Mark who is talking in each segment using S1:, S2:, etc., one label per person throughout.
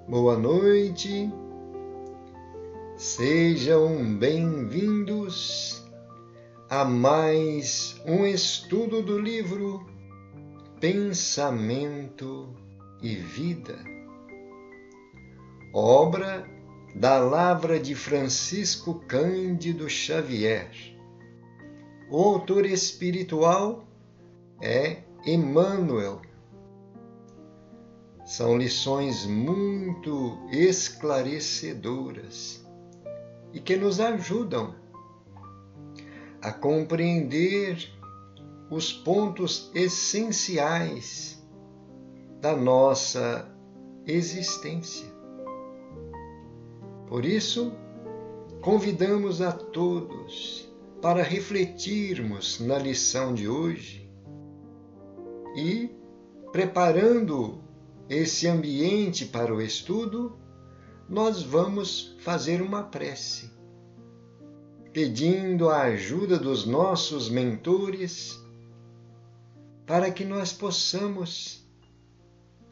S1: Boa noite, sejam bem-vindos a mais um estudo do livro Pensamento e Vida, obra da Lavra de Francisco Cândido Xavier. O autor espiritual é Emmanuel. São lições muito esclarecedoras e que nos ajudam a compreender os pontos essenciais da nossa existência. Por isso, convidamos a todos para refletirmos na lição de hoje e, preparando esse ambiente para o estudo, nós vamos fazer uma prece, pedindo a ajuda dos nossos mentores para que nós possamos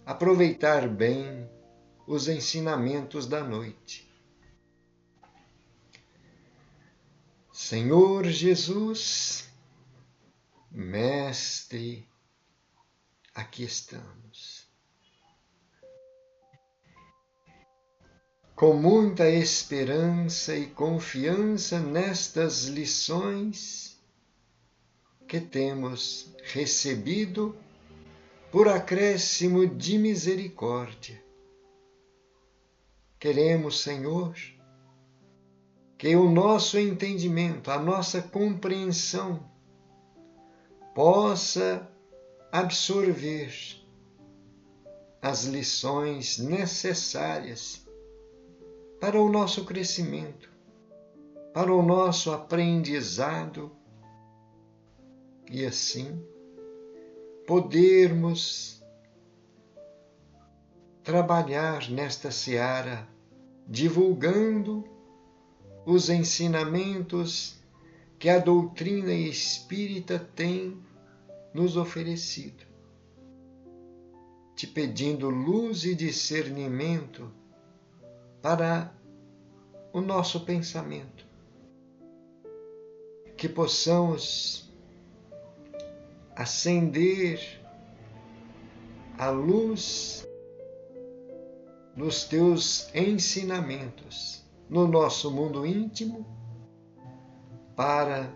S1: aproveitar bem os ensinamentos da noite. Senhor Jesus, Mestre, aqui estamos. Com muita esperança e confiança nestas lições que temos recebido por acréscimo de misericórdia. Queremos, Senhor, que o nosso entendimento, a nossa compreensão possa absorver as lições necessárias para o nosso crescimento, para o nosso aprendizado e assim podermos trabalhar nesta seara, divulgando os ensinamentos que a doutrina espírita tem nos oferecido, te pedindo luz e discernimento para o nosso pensamento, que possamos acender a luz dos teus ensinamentos no nosso mundo íntimo, para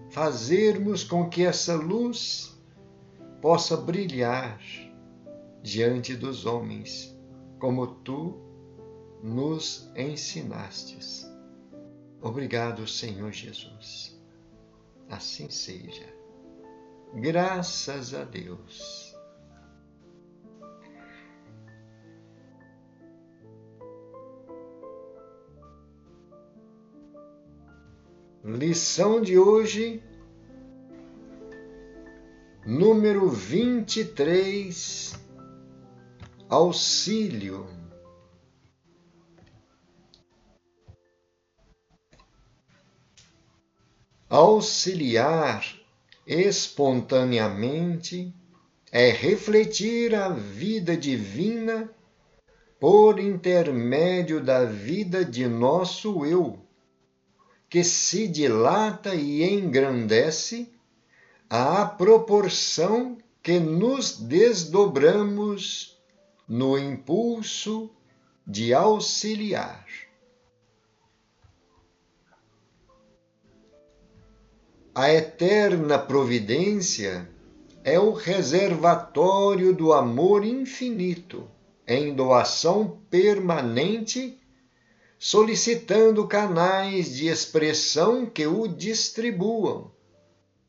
S1: fazermos com que essa luz possa brilhar diante dos homens, como tu nos ensinastes. Obrigado, Senhor Jesus. assim seja. Graças a Deus. Lição de hoje, número 23, auxílio. Auxiliar espontaneamente é refletir a vida divina por intermédio da vida de nosso eu, que se dilata e engrandece à proporção que nos desdobramos no impulso de auxiliar. A eterna providência é o reservatório do amor infinito, em doação permanente, solicitando canais de expressão que o distribuam,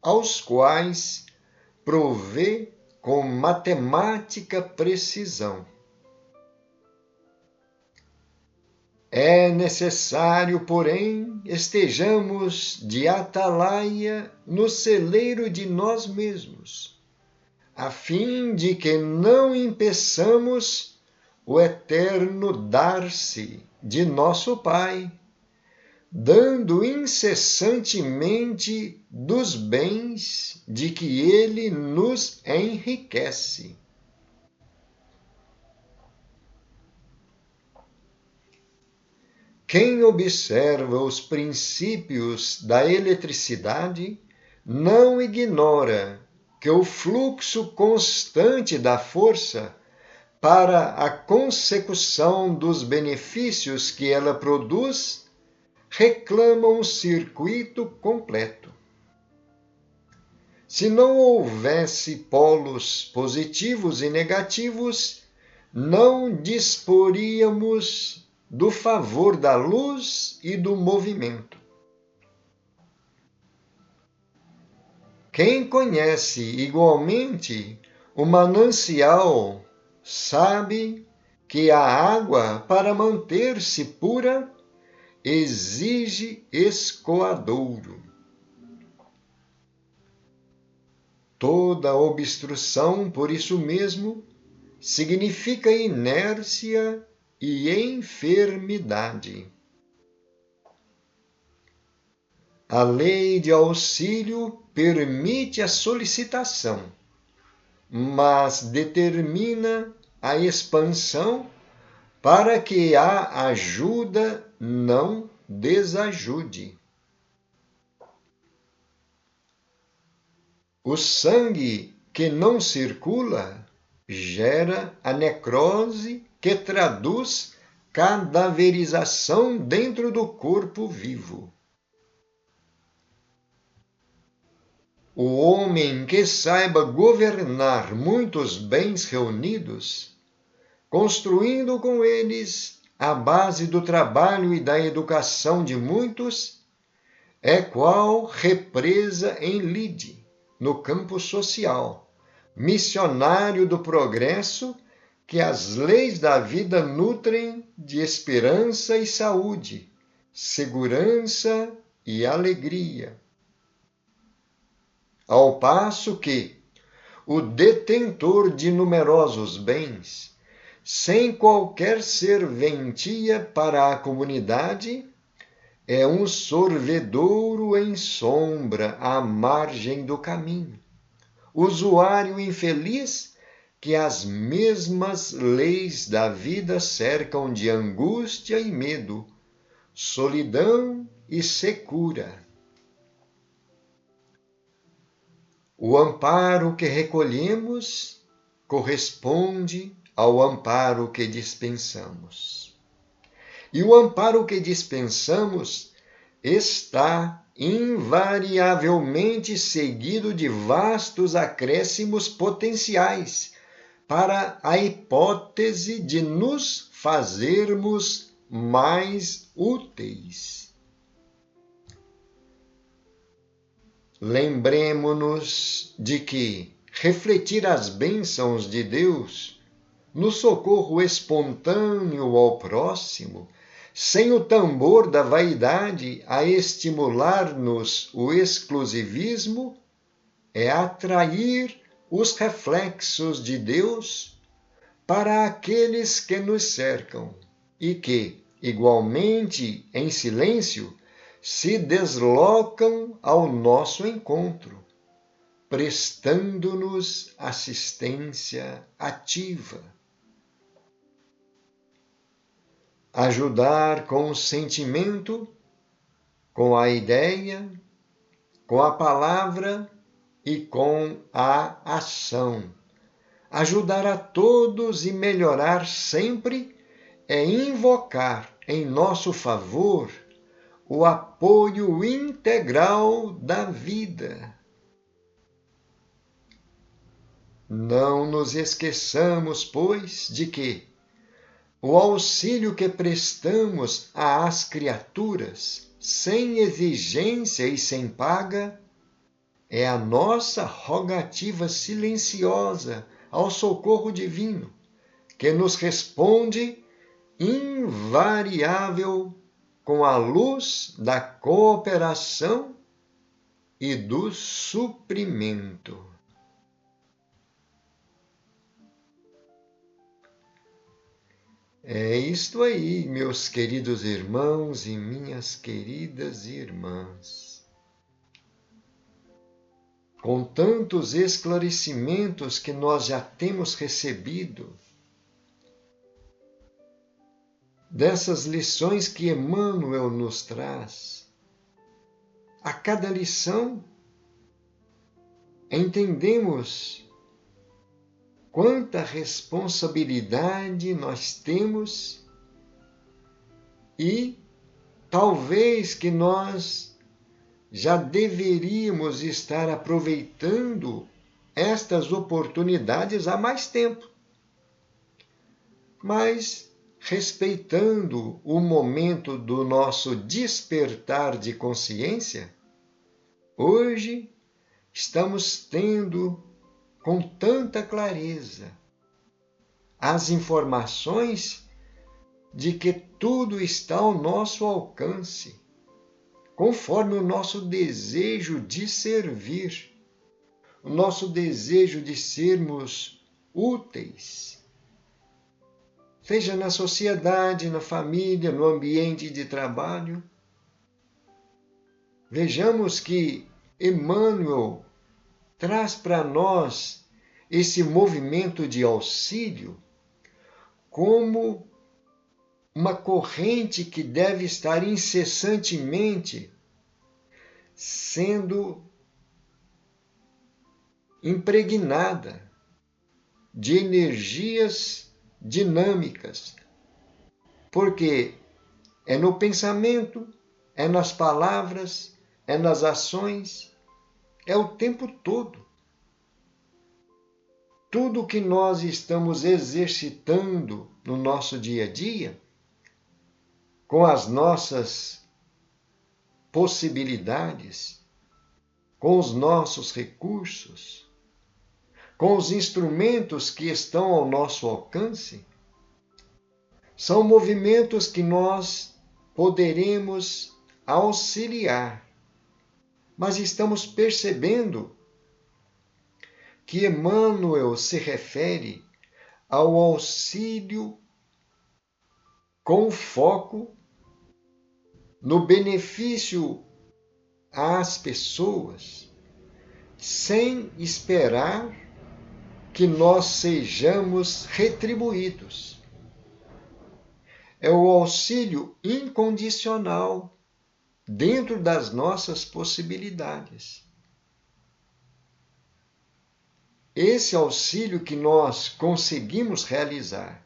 S1: aos quais provê com matemática precisão. É necessário, porém, estejamos de atalaia no celeiro de nós mesmos, a fim de que não impeçamos o eterno dar-se de nosso Pai, dando incessantemente dos bens de que Ele nos enriquece. Quem observa os princípios da eletricidade não ignora que o fluxo constante da força para a consecução dos benefícios que ela produz reclama um circuito completo. Se não houvesse polos positivos e negativos, não disporíamos do favor da luz e do movimento. Quem conhece igualmente o manancial sabe que a água, para manter-se pura, exige escoadouro. Toda obstrução, por isso mesmo, significa inércia e enfermidade. A lei de auxílio permite a solicitação, mas determina a expansão para que a ajuda não desajude. O sangue que não circula gera a necrose que traduz cadaverização dentro do corpo vivo. O homem que saiba governar muitos bens reunidos, construindo com eles a base do trabalho e da educação de muitos, é qual represa em lide, no campo social, missionário do progresso que as leis da vida nutrem de esperança e saúde, segurança e alegria. Ao passo que o detentor de numerosos bens, sem qualquer serventia para a comunidade, é um sorvedouro em sombra à margem do caminho, usuário infeliz que as mesmas leis da vida cercam de angústia e medo, solidão e secura. O amparo que recolhemos corresponde ao amparo que dispensamos. E o amparo que dispensamos está invariavelmente seguido de vastos acréscimos potenciais para a hipótese de nos fazermos mais úteis. lembremo-nos de que refletir as bênçãos de Deus no socorro espontâneo ao próximo, sem o tambor da vaidade a estimular-nos o exclusivismo, é atrair os reflexos de Deus para aqueles que nos cercam e que, igualmente em silêncio, se deslocam ao nosso encontro, prestando-nos assistência ativa. Ajudar com o sentimento, com a ideia, com a palavra e com a ação. Ajudar a todos e melhorar sempre é invocar em nosso favor o apoio integral da vida. Não nos esqueçamos, pois, de que o auxílio que prestamos às criaturas, sem exigência e sem paga, é a nossa rogativa silenciosa ao socorro divino, que nos responde invariável com a luz da cooperação e do suprimento. É isto aí, meus queridos irmãos e minhas queridas irmãs. Com tantos esclarecimentos que nós já temos recebido, dessas lições que Emmanuel nos traz, a cada lição entendemos quanta responsabilidade nós temos e talvez que nós já deveríamos estar aproveitando estas oportunidades há mais tempo. Mas, respeitando o momento do nosso despertar de consciência, hoje estamos tendo com tanta clareza as informações de que tudo está ao nosso alcance, conforme o nosso desejo de servir, o nosso desejo de sermos úteis, seja na sociedade, na família, no ambiente de trabalho. Vejamos que Emmanuel traz para nós esse movimento de auxílio como uma corrente que deve estar incessantemente sendo impregnada de energias dinâmicas, porque é no pensamento, é nas palavras, é nas ações, é o tempo todo. Tudo que nós estamos exercitando no nosso dia a dia, com as nossas possibilidades, com os nossos recursos, com os instrumentos que estão ao nosso alcance, são movimentos que nós poderemos auxiliar. Mas estamos percebendo que Emmanuel se refere ao auxílio com foco no benefício às pessoas, sem esperar que nós sejamos retribuídos. É o auxílio incondicional dentro das nossas possibilidades. Esse auxílio que nós conseguimos realizar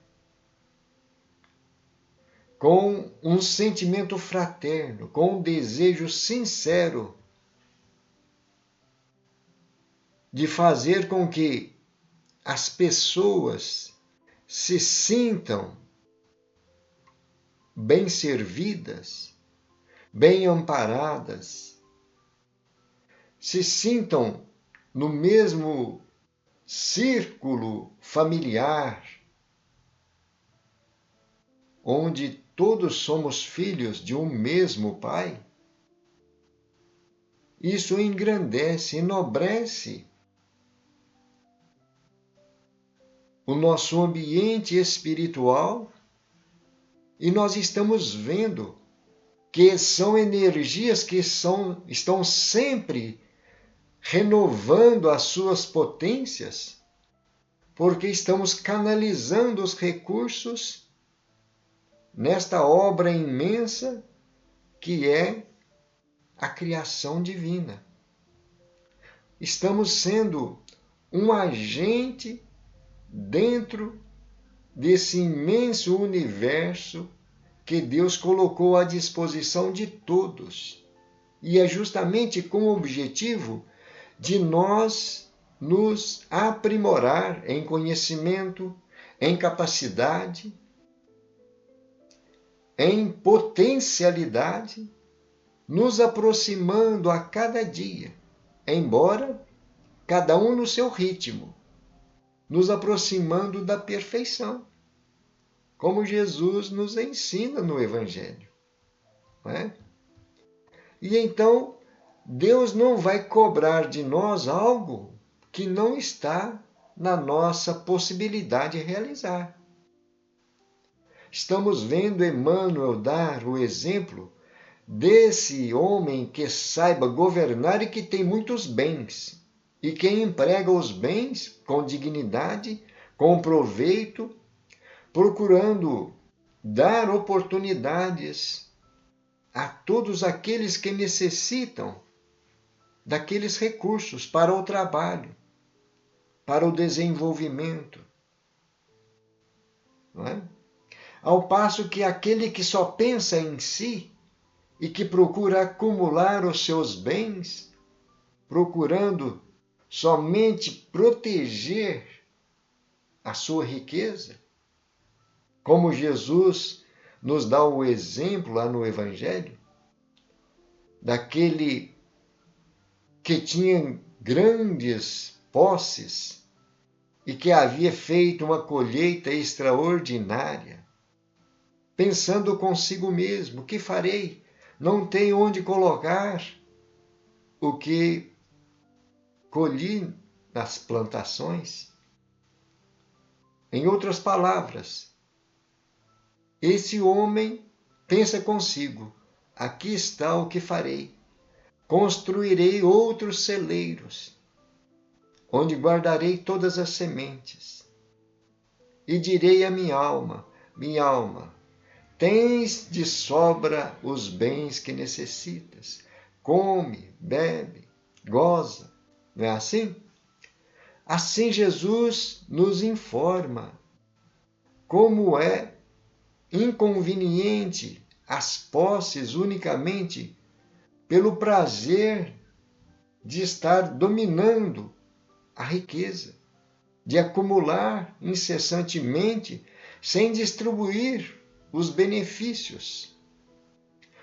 S1: com um sentimento fraterno, com um desejo sincero de fazer com que as pessoas se sintam bem servidas, bem amparadas, se sintam no mesmo círculo familiar, onde todos somos filhos de um mesmo Pai, isso engrandece, enobrece o nosso ambiente espiritual e nós estamos vendo que são energias que estão sempre renovando as suas potências, porque estamos canalizando os recursos nesta obra imensa que é a criação divina. Estamos sendo um agente dentro desse imenso universo que Deus colocou à disposição de todos. E é justamente com o objetivo de nós nos aprimorar em conhecimento, em capacidade, em potencialidade, nos aproximando a cada dia, embora cada um no seu ritmo, nos aproximando da perfeição, como Jesus nos ensina no Evangelho. Não é? E então, Deus não vai cobrar de nós algo que não está na nossa possibilidade de realizar. Estamos vendo Emmanuel dar o exemplo desse homem que saiba governar e que tem muitos bens, e que emprega os bens com dignidade, com proveito, procurando dar oportunidades a todos aqueles que necessitam daqueles recursos para o trabalho, para o desenvolvimento. Não é? Ao passo que aquele que só pensa em si e que procura acumular os seus bens, procurando somente proteger a sua riqueza, como Jesus nos dá o exemplo lá no Evangelho, daquele que tinha grandes posses e que havia feito uma colheita extraordinária, pensando consigo mesmo: que farei? Não tenho onde colocar o que colhi nas plantações. Em outras palavras, esse homem pensa consigo: aqui está o que farei. Construirei outros celeiros, onde guardarei todas as sementes. E direi à minha alma, tens de sobra os bens que necessitas. Come, bebe, goza. Não é assim? Assim Jesus nos informa como é inconveniente as posses unicamente pelo prazer de estar dominando a riqueza, de acumular incessantemente sem distribuir os benefícios.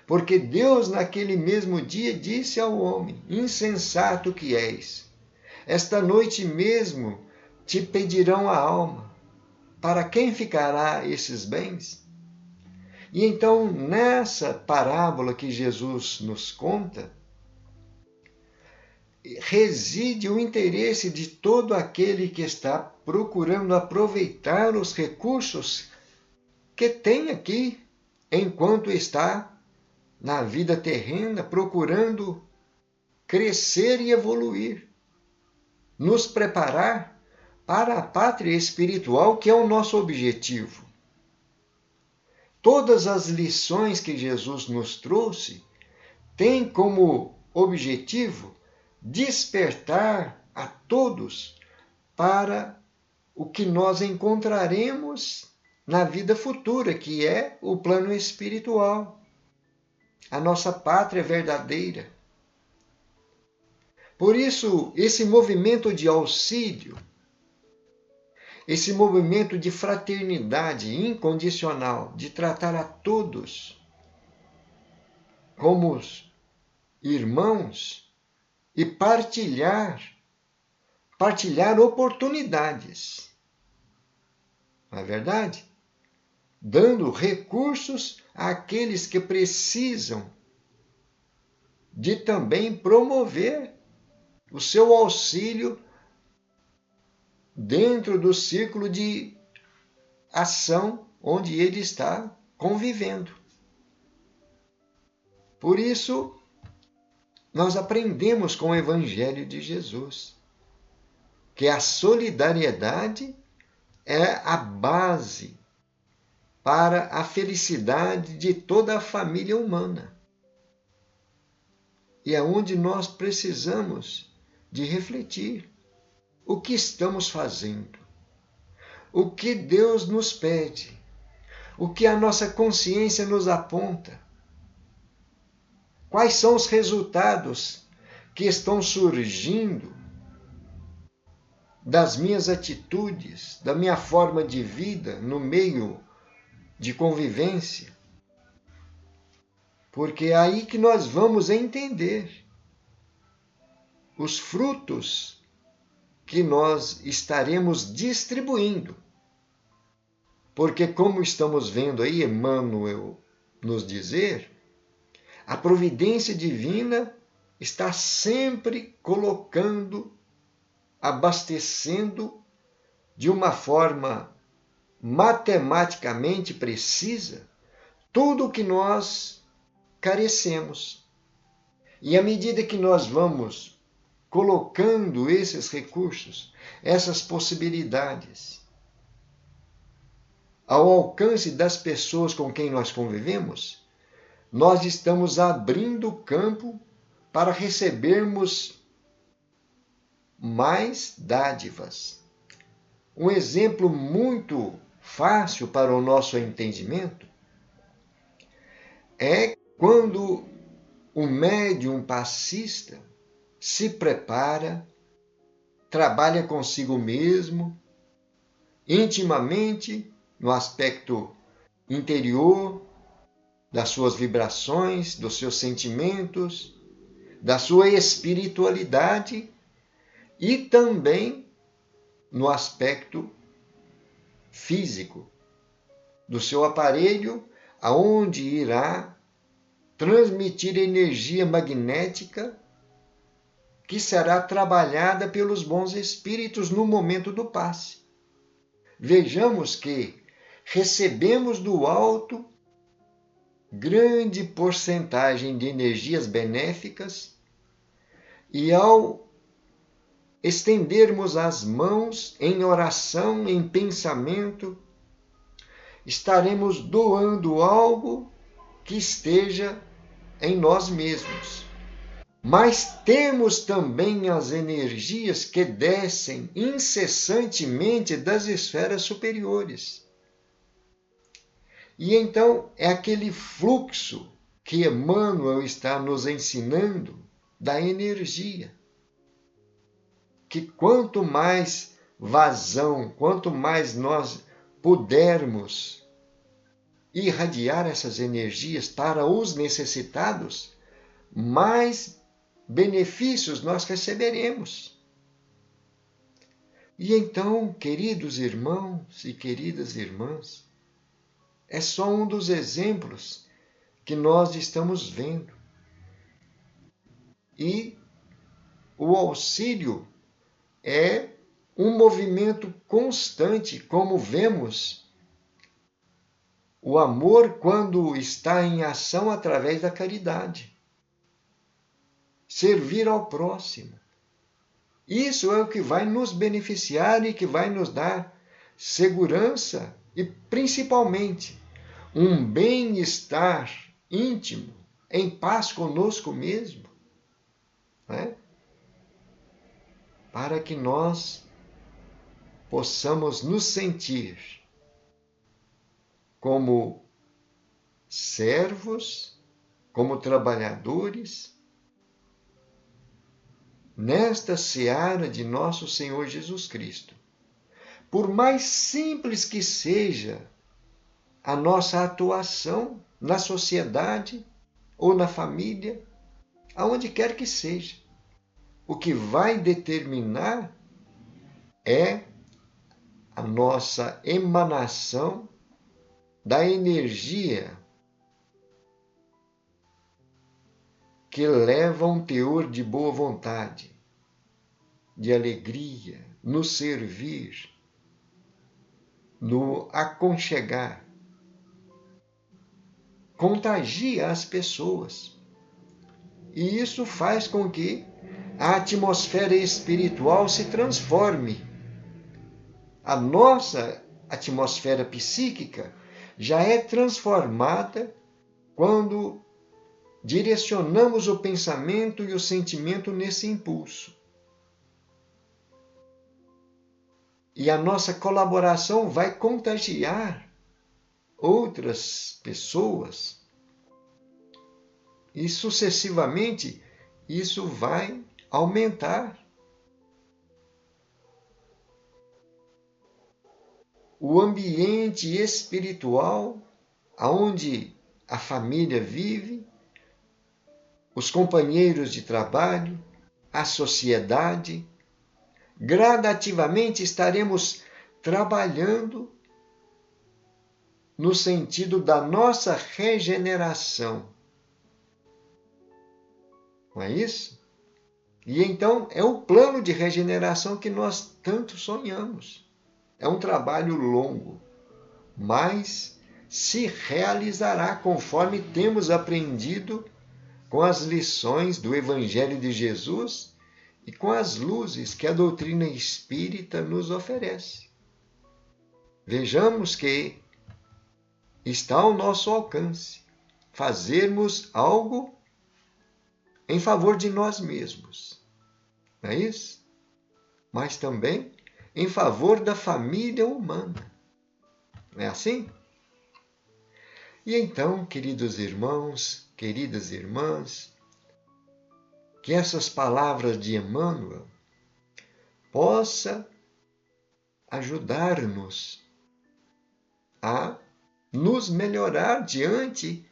S1: Porque Deus, naquele mesmo dia, disse ao homem: insensato que és, esta noite mesmo te pedirão a alma. Para quem ficará esses bens? E então, nessa parábola que Jesus nos conta, reside o interesse de todo aquele que está procurando aproveitar os recursos que tem aqui, enquanto está na vida terrena, procurando crescer e evoluir, nos preparar para a pátria espiritual, que é o nosso objetivo. Todas as lições que Jesus nos trouxe têm como objetivo despertar a todos para o que nós encontraremos na vida futura, que é o plano espiritual, a nossa pátria verdadeira. Por isso, esse movimento de auxílio, esse movimento de fraternidade incondicional, de tratar a todos como irmãos, e partilhar oportunidades. Não é verdade? Dando recursos àqueles que precisam de também promover o seu auxílio dentro do círculo de ação onde ele está convivendo. Por isso, nós aprendemos com o Evangelho de Jesus que a solidariedade é a base para a felicidade de toda a família humana. E é onde nós precisamos de refletir o que estamos fazendo, o que Deus nos pede, o que a nossa consciência nos aponta. Quais são os resultados que estão surgindo das minhas atitudes, da minha forma de vida no meio de convivência? Porque é aí que nós vamos entender os frutos que nós estaremos distribuindo. Porque, como estamos vendo aí Emmanuel nos dizer, a providência divina está sempre colocando, abastecendo de uma forma matematicamente precisa tudo o que nós carecemos. E à medida que nós vamos colocando esses recursos, essas possibilidades, ao alcance das pessoas com quem nós convivemos, nós estamos abrindo o campo para recebermos mais dádivas. Um exemplo muito fácil para o nosso entendimento é quando o médium passista se prepara, trabalha consigo mesmo, intimamente, no aspecto interior, das suas vibrações, dos seus sentimentos, da sua espiritualidade e também no aspecto físico, do seu aparelho, aonde irá transmitir energia magnética que será trabalhada pelos bons espíritos no momento do passe. Vejamos que recebemos do alto grande porcentagem de energias benéficas e ao estendermos as mãos em oração, em pensamento, estaremos doando algo que esteja em nós mesmos. Mas temos também as energias que descem incessantemente das esferas superiores. E então é aquele fluxo que Emmanuel está nos ensinando da energia. Que quanto mais vazão, quanto mais nós pudermos irradiar essas energias para os necessitados, mais benefícios nós receberemos. E então, queridos irmãos e queridas irmãs, é só um dos exemplos que nós estamos vendo. E o auxílio é um movimento constante, como vemos o amor quando está em ação através da caridade. Servir ao próximo. Isso é o que vai nos beneficiar e que vai nos dar segurança e, principalmente, um bem-estar íntimo, em paz conosco mesmo, né? Para que nós possamos nos sentir como servos, como trabalhadores, nesta seara de nosso Senhor Jesus Cristo. Por mais simples que seja a nossa atuação na sociedade ou na família, aonde quer que seja, o que vai determinar é a nossa emanação da energia que leva um teor de boa vontade, de alegria, no servir, no aconchegar. Contagia as pessoas. E isso faz com que a atmosfera espiritual se transforme. A nossa atmosfera psíquica já é transformada quando direcionamos o pensamento e o sentimento nesse impulso. E a nossa colaboração vai contagiar outras pessoas. E sucessivamente isso vai aumentar. O ambiente espiritual onde a família vive, os companheiros de trabalho, a sociedade, gradativamente estaremos trabalhando no sentido da nossa regeneração. Não é isso? E então é o plano de regeneração que nós tanto sonhamos. É um trabalho longo, mas se realizará conforme temos aprendido com as lições do Evangelho de Jesus e com as luzes que a doutrina espírita nos oferece. Vejamos que está ao nosso alcance fazermos algo em favor de nós mesmos, não é isso? Mas também em favor da família humana. Não é assim? E então, queridos irmãos, queridas irmãs, que essas palavras de Emmanuel possa ajudar-nos a nos melhorar diante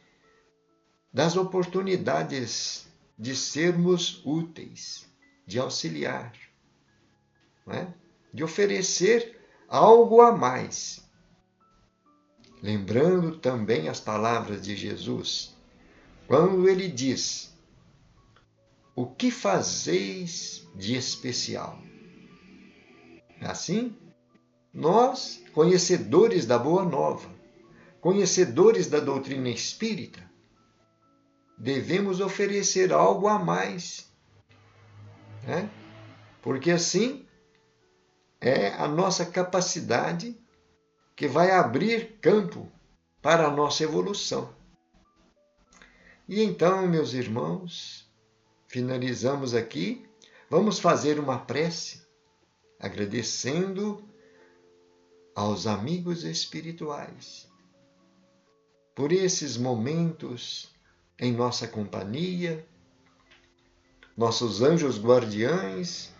S1: das oportunidades de sermos úteis, de auxiliar, não é? De oferecer algo a mais. Lembrando também as palavras de Jesus, quando ele diz: o que fazeis de especial? Assim, nós, conhecedores da Boa Nova, conhecedores da doutrina espírita, devemos oferecer algo a mais, né? Porque assim é a nossa capacidade que vai abrir campo para a nossa evolução. E então, meus irmãos, finalizamos aqui. Vamos fazer uma prece, agradecendo aos amigos espirituais por esses momentos em nossa companhia, nossos anjos guardiães,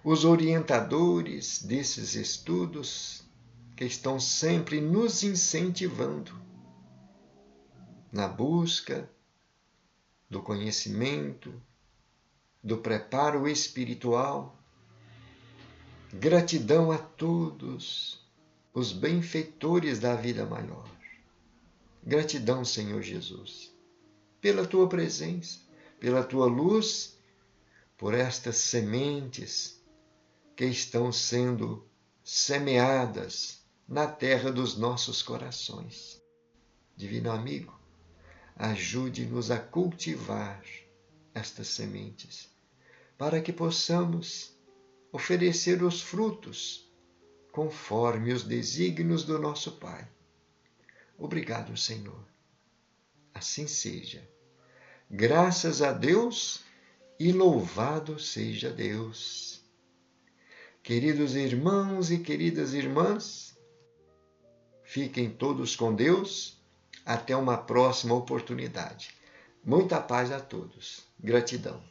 S1: os orientadores desses estudos que estão sempre nos incentivando na busca do conhecimento, do preparo espiritual. Gratidão a todos os benfeitores da vida maior. Gratidão, Senhor Jesus, pela tua presença, pela tua luz, por estas sementes que estão sendo semeadas na terra dos nossos corações. Divino amigo, ajude-nos a cultivar estas sementes, para que possamos oferecer os frutos conforme os desígnios do nosso Pai. Obrigado, Senhor. Assim seja. Graças a Deus e louvado seja Deus. Queridos irmãos e queridas irmãs, fiquem todos com Deus. Até uma próxima oportunidade. Muita paz a todos. Gratidão.